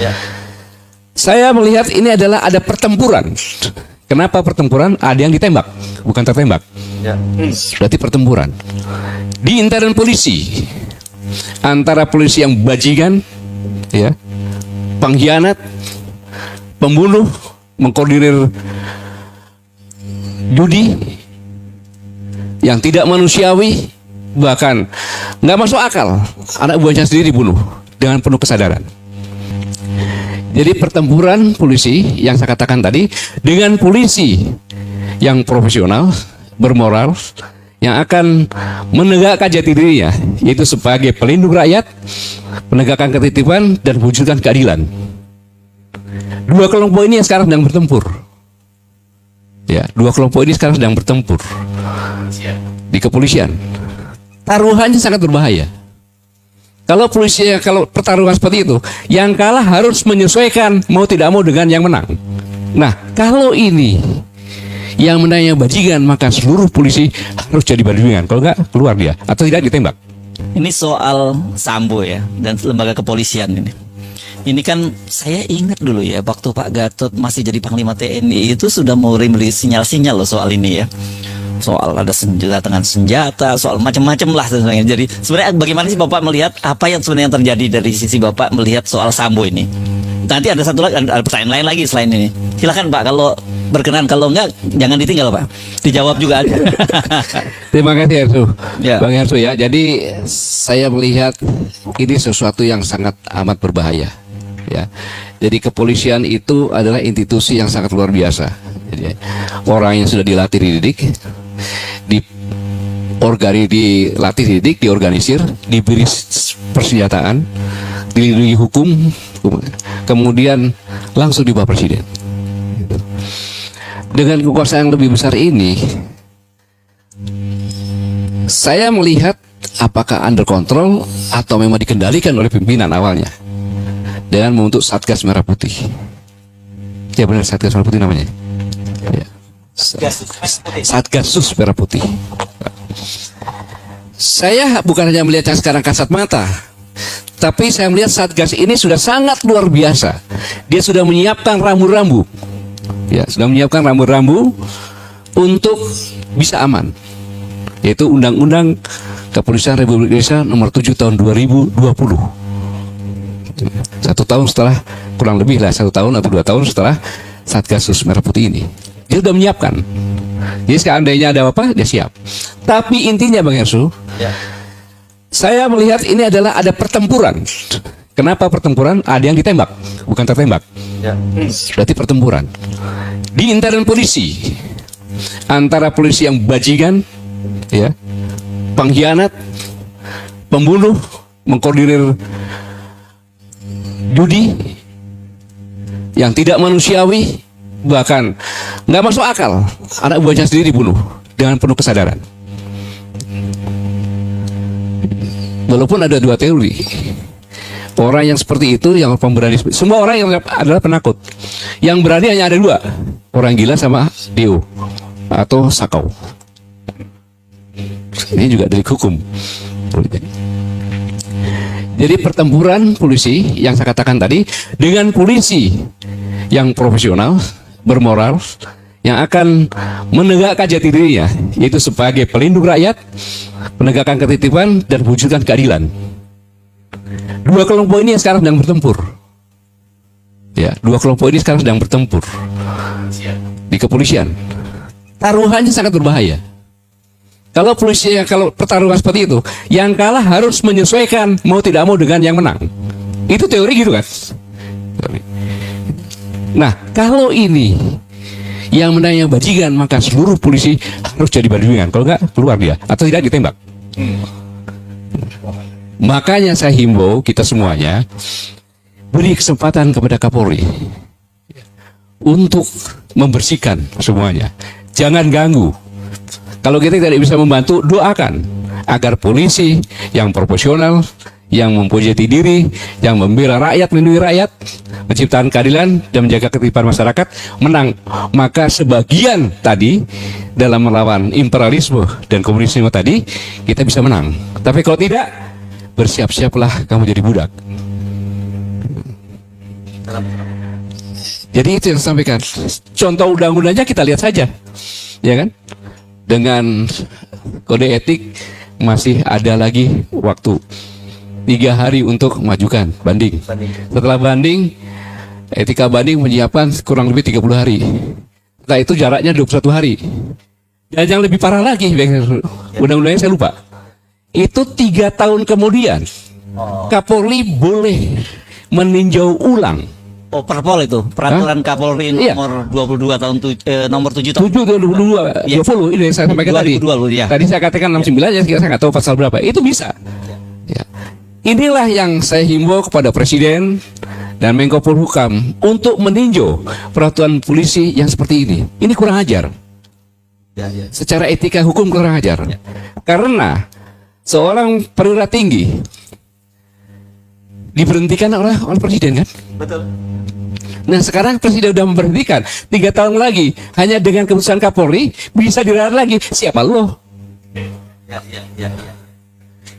Ya. Saya melihat ini adalah ada pertempuran. Kenapa pertempuran? Ada yang ditembak, bukan tertembak. Ya. Berarti pertempuran di intern polisi, antara polisi yang bajingan, ya, pengkhianat, pembunuh, mengkoordinir judi yang tidak manusiawi, bahkan nggak masuk akal. Anak buahnya sendiri dibunuh dengan penuh kesadaran. Jadi pertempuran polisi yang saya katakan tadi dengan polisi yang profesional, bermoral, yang akan menegakkan jati dirinya, yaitu sebagai pelindung rakyat, penegakan ketertiban dan wujudkan keadilan. Dua kelompok ini yang sekarang sedang bertempur. Ya, dua kelompok ini sekarang sedang bertempur di kepolisian. Taruhannya sangat berbahaya. Kalau polisi, kalau pertarungan seperti itu, yang kalah harus menyesuaikan mau tidak mau dengan yang menang. Nah, kalau ini yang menangnya bajingan, maka seluruh polisi harus jadi bajingan. Kalau enggak, keluar dia atau tidak ditembak. Ini soal Sambo ya dan lembaga kepolisian ini. Ini kan saya ingat dulu ya, waktu Pak Gatot masih jadi Panglima TNI itu sudah mulai sinyal-sinyal loh soal ini ya. Soal ada senjata dengan senjata, soal macam-macam lah sebenarnya. Jadi sebenarnya bagaimana sih Bapak melihat apa yang sebenarnya terjadi dari sisi Bapak melihat soal Sambo ini? Nanti ada satu lagi, ada pertanyaan lain lagi selain ini. Silakan Pak, kalau berkenan, kalau enggak jangan ditinggal Pak. Dijawab juga aja. Terima kasih Hersu, Ya. Bang Hersu ya. Jadi saya melihat ini sesuatu yang sangat amat berbahaya. Ya, jadi kepolisian itu adalah institusi yang sangat luar biasa. Jadi orang yang sudah dilatih dididik, dilatih didik, diorganisir, diberi persenjataan, dilindungi hukum, kemudian langsung dibawa presiden. Dengan kekuasaan yang lebih besar ini, saya melihat apakah under control atau memang dikendalikan oleh pimpinan awalnya dengan membentuk Satgas Merah Putih. Ya benar, Satgas Merah Putih namanya. Ya. Satgasus Merah Putih. Saya bukan hanya melihatnya sekarang kasat mata, tapi saya melihat Satgas ini sudah sangat luar biasa. Dia sudah menyiapkan rambu-rambu. Ya, sudah menyiapkan rambu-rambu untuk bisa aman. Yaitu Undang-Undang Kepolisian Republik Indonesia Nomor 7 Tahun 2020. 1 tahun setelah, kurang lebih lah 1 tahun atau 2 tahun setelah Satgasus Merah Putih ini, dia sudah menyiapkan. Jadi seandainya ada apa, dia siap. Tapi intinya Bang Hersu, Ya. saya melihat ini adalah ada pertempuran. Kenapa pertempuran? Ada yang ditembak, bukan tertembak. Ya. Berarti pertempuran di intern polisi, antara polisi yang bajingan, ya, pengkhianat, pembunuh, mengkoordinir judi yang tidak manusiawi, bahkan nggak masuk akal. Anak buahnya sendiri dibunuh dengan penuh kesadaran. Walaupun ada dua teori, orang yang seperti itu, yang pemberani, semua orang yang adalah penakut. Yang berani hanya ada dua, orang gila sama Dio atau Sakau. Ini juga delik hukum. Jadi pertempuran polisi yang saya katakan tadi dengan polisi yang profesional, bermoral, yang akan menegakkan jati dirinya, yaitu sebagai pelindung rakyat, penegakan ketertiban dan wujudkan keadilan. Dua kelompok ini yang sekarang sedang bertempur. Ya, dua kelompok ini sekarang sedang bertempur di kepolisian. Taruhannya sangat berbahaya. Kalau polisi, kalau pertarungan seperti itu, yang kalah harus menyesuaikan mau tidak mau dengan yang menang. Itu teori gitu kan? Nah, kalau ini yang menangnya bajingan, maka seluruh polisi harus jadi bajingan. Kalau enggak, keluar dia atau tidak ditembak. Makanya saya himbau kita semuanya, beri kesempatan kepada Kapolri untuk membersihkan semuanya. Jangan ganggu. Kalau kita tidak bisa membantu, doakan agar polisi yang profesional, yang mempunyai jati diri, yang membela rakyat, melindungi rakyat, menciptakan keadilan dan menjaga ketertiban masyarakat menang. Maka sebagian tadi dalam melawan imperialisme dan komunisme tadi kita bisa menang. Tapi kalau tidak, bersiap-siaplah kamu jadi budak. Jadi itu yang saya sampaikan. Contoh undang-undangnya kita lihat saja, ya kan? Dengan kode etik masih ada lagi waktu 3 hari untuk mengajukan banding. Setelah banding, etika banding menyiapkan kurang lebih 30 hari. Setelah itu jaraknya 21 hari. Dan yang lebih parah lagi, undang-undangnya saya lupa. Itu 3 tahun kemudian, Kapolri boleh meninjau ulang. Oh, Perpol itu, peraturan Kapolri Iya. nomor 22 tahun nomor 7 tahun 7 2022 Iya. 20 ini yang saya sampaikan tadi. 2020, ya. Tadi saya katakan 69 ya, saya nggak tahu pasal berapa. Itu bisa. Ya. Inilah yang saya himbau kepada Presiden dan Menko Polhukam untuk meninjau peraturan polisi yang seperti ini. Ini kurang ajar. Secara etika hukum kurang ajar. Karena seorang perwira tinggi diberhentikan oleh Presiden kan? Betul. Nah sekarang Presiden sudah memberhentikan 3 tahun lagi hanya dengan keputusan Kapolri bisa diralat lagi. Siapa lo? Ya.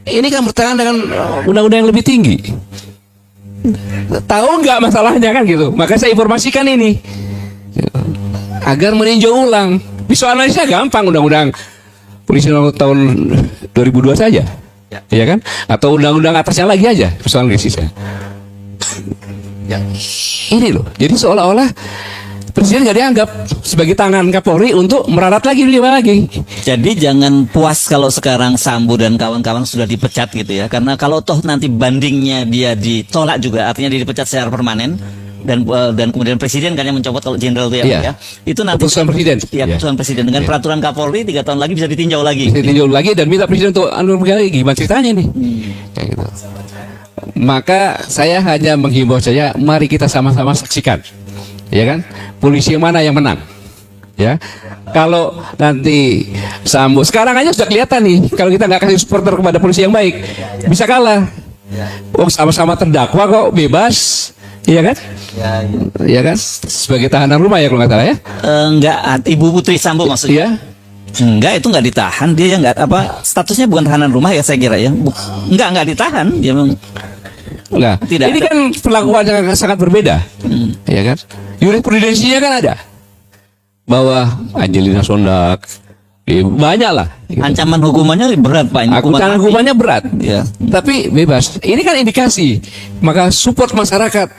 Ini kan bertentangan dengan undang-undang yang lebih tinggi. Tahu nggak masalahnya kan gitu? Maka saya informasikan ini agar meninjau ulang. Bisa analisnya gampang, undang-undang polisi tahun 2002 saja, ya kan? Atau undang-undang atasnya lagi aja persoalan analisisnya. Ya. Ini loh, jadi seolah-olah Presiden nggak dianggap sebagai tangan Kapolri untuk meralat lagi lagi. Jadi jangan puas kalau sekarang Sambo dan kawan-kawan sudah dipecat gitu ya. Karena kalau toh nanti bandingnya dia ditolak juga, artinya dia dipecat secara permanen dan kemudian Presiden kan yang mencopot kalau jenderal itu Iya. ya. Itu nanti Keputusan Presiden. Iya, keputusan Presiden dengan peraturan Kapolri 3 tahun lagi bisa ditinjau lagi. Bisa ditinjau lagi dan minta Presiden untuk lagi. Gimana ceritanya nih? Kayak gitu. Maka saya hanya menghimbau saja, mari kita sama-sama saksikan, ya kan? Polisi yang mana yang menang, ya? Kalau nanti Sambo sekarang aja sudah kelihatan nih, kalau kita nggak kasih supporter kepada polisi yang baik, bisa kalah. Oh sama-sama terdakwa kok bebas, iya kan? Ya kan? Sebagai tahanan rumah ya kalau nggak salah ya? Enggak, Ibu Putri Sambo maksudnya. Iya. Enggak, itu enggak ditahan. Dia yang enggak apa statusnya bukan tahanan rumah ya saya kira ya. Enggak ditahan. Dia memang Nah, Tidak ini ada. kan perlakuan yang sangat berbeda, ya kan? Jurisprudensinya kan ada bahwa Angelina Sondak banyak lah. Gitu. ancaman hukumannya berat Pak. Ini Ancaman hukumannya berat, Ya. tapi bebas. Ini kan indikasi. Maka support masyarakat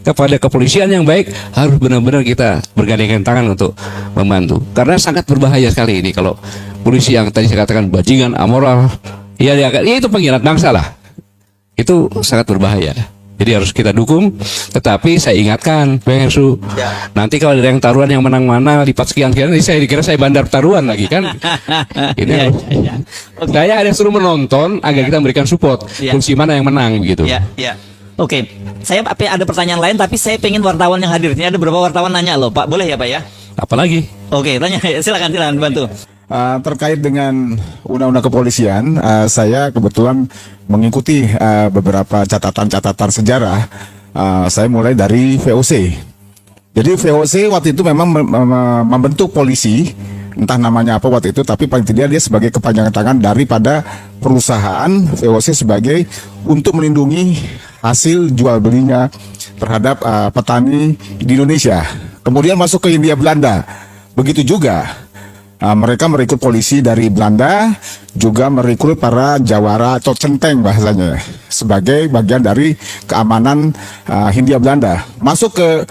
kepada kepolisian yang baik harus benar-benar kita bergandengan tangan untuk membantu. Karena sangat berbahaya sekali ini kalau polisi yang tadi saya katakan bajingan, amoral, ya itu pengkhianat bangsa lah. Itu sangat berbahaya. Jadi harus kita dukung. Tetapi saya ingatkan, Bang Hersu, nanti kalau ada yang taruhan yang menang mana lipat sekian-sekian, nanti saya dikira saya bandar taruhan lagi kan. Ini Iya, harus- iya. Saya ada suruh menonton agar kita memberikan support. Iya. Fungsi mana yang menang begitu. Ya. Oke, saya ada pertanyaan lain tapi saya pengen wartawan yang hadir. Ini ada beberapa wartawan nanya loh, Pak. Boleh ya, Pak ya? Apalagi? Oke, tanya. Silakan bantu. Terkait dengan undang-undang kepolisian, saya kebetulan mengikuti beberapa catatan-catatan sejarah. Saya mulai dari VOC. Jadi VOC waktu itu memang membentuk polisi, entah namanya apa waktu itu, tapi paling tidak dia sebagai kepanjangan tangan daripada perusahaan VOC sebagai untuk melindungi hasil jual belinya terhadap petani di Indonesia. Kemudian masuk ke Hindia Belanda. Begitu juga. Mereka merekrut polisi dari Belanda, juga merekrut para jawara atau centeng bahasanya sebagai bagian dari keamanan Hindia Belanda. Masuk ke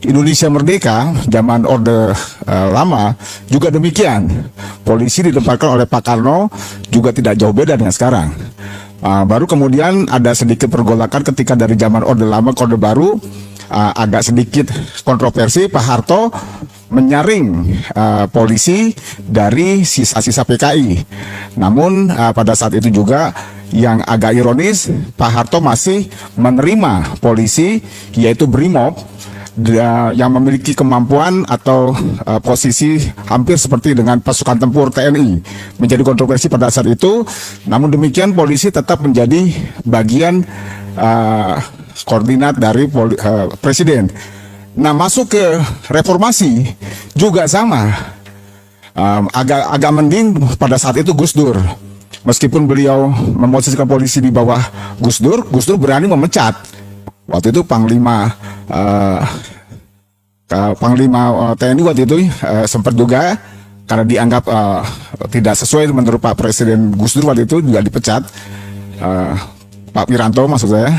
Indonesia merdeka, zaman Orde Lama juga demikian. Polisi ditempatkan oleh Pak Karno juga tidak jauh beda dengan sekarang. Baru kemudian ada sedikit pergolakan ketika dari zaman Orde Lama ke Orde Baru, agak sedikit kontroversi. Pak Harto menyaring polisi dari sisa-sisa PKI. Namun pada saat itu juga yang agak ironis, Pak Harto masih menerima polisi yaitu Brimob yang memiliki kemampuan atau posisi hampir seperti dengan pasukan tempur TNI. Menjadi kontroversi pada saat itu. Namun demikian polisi tetap menjadi bagian koordinat dari presiden. Nah, masuk ke reformasi juga sama. Agak mending pada saat itu Gus Dur. Meskipun beliau memposisikan polisi di bawah Gus Dur berani memecat Waktu itu Panglima TNI waktu itu sempat juga karena dianggap tidak sesuai menurut Pak Presiden Gus Dur waktu itu juga dipecat. Pak Wiranto maksud saya.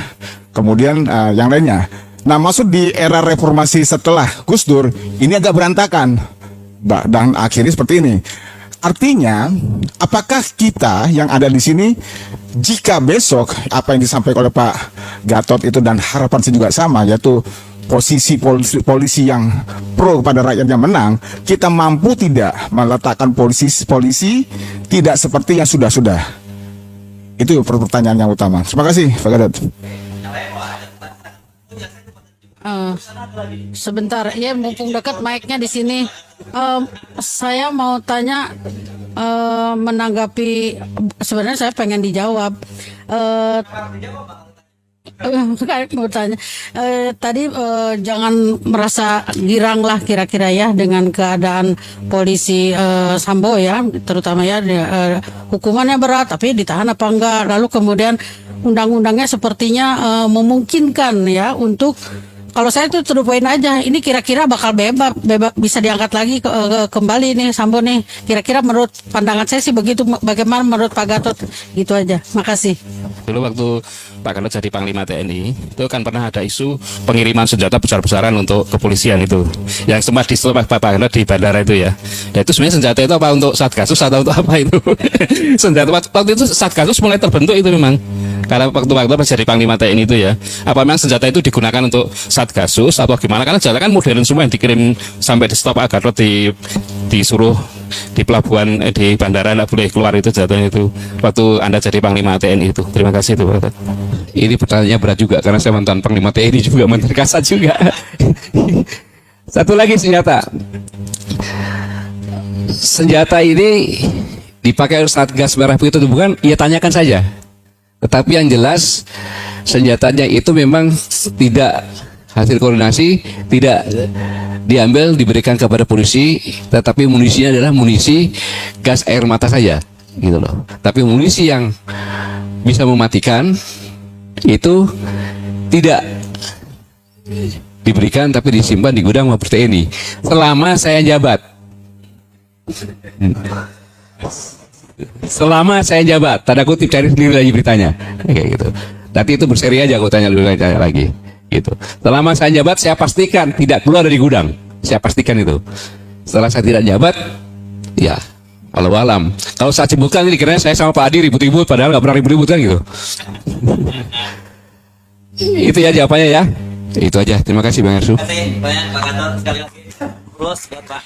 Kemudian yang lainnya. Nah, masuk di era reformasi setelah Gus Dur ini agak berantakan. Dan akhirnya seperti ini. Artinya, apakah kita yang ada di sini, jika besok apa yang disampaikan oleh Pak Gatot itu dan harapan saya juga sama, yaitu posisi polisi yang pro kepada rakyat yang menang, kita mampu tidak meletakkan polisi tidak seperti yang sudah-sudah? Itu pertanyaan yang utama. Terima kasih, Pak Gatot. Sebentar, ya mumpung dekat mic-nya di sini. Saya mau tanya menanggapi, sebenarnya saya pengen dijawab. Mau tanya, tadi jangan merasa girang lah kira-kira ya dengan keadaan polisi Sambo ya, terutama ya hukumannya berat tapi ditahan apa enggak, lalu kemudian undang-undangnya sepertinya memungkinkan ya untuk, kalau saya tuh to the point aja, ini kira-kira bakal bebas bisa diangkat lagi kembali nih Sambo nih. Kira-kira menurut pandangan saya sih begitu. Bagaimana menurut Pak Gatot? Gitu aja. Makasih. Dulu waktu Pak Gatot jadi Panglima TNI, itu kan pernah ada isu pengiriman senjata besar-besaran untuk kepolisian itu, yang sempat diseluruh Pak Gatot di bandara itu ya. Dan itu sebenarnya senjata itu apa, untuk Satgasus atau untuk apa itu? Senjata waktu itu Satgasus mulai terbentuk itu memang. Karena waktu Pak Gatot jadi Panglima TNI itu ya, apa memang senjata itu digunakan untuk Satgasus atau gimana? Karena senjata kan modern semua yang dikirim sampai di stop Pak Gatot disuruh di pelabuhan di bandara nggak boleh keluar itu senjatanya itu waktu Anda jadi Panglima TNI itu. Terima kasih itu Pak Gatot. Ini pertanyaannya berat juga karena saya mantan Panglima TNI juga, mantan Kasat juga. Satu lagi senjata. Senjata ini dipakai oleh Satgas Merah Putih itu bukan? Ya tanyakan saja. Tetapi yang jelas senjatanya itu memang tidak hasil koordinasi, tidak diambil diberikan kepada polisi, tetapi munisinya adalah munisi gas air mata saja, gitu loh. Tapi munisi yang bisa mematikan itu tidak diberikan, tapi disimpan di gudang Mabes TNI selama saya jabat. Selama saya jabat, tanda kutip, cari sendiri lagi beritanya, kayak gitu. Tapi itu berseri aja, aku tanya lagi, gitu. Selama saya jabat, saya pastikan tidak keluar dari gudang. Saya pastikan itu. Setelah saya tidak jabat, ya, walau alam. Kalau saya sebutkan ini, karena saya sama Pak Adi ribut-ribut, padahal nggak pernah ribut-ribut kan gitu. Itu ya jawabannya ya. Itu aja. Terima kasih Bang Ersu. Terima kasih banyak Pak Gatot, sekali lagi. Plus buat Pak.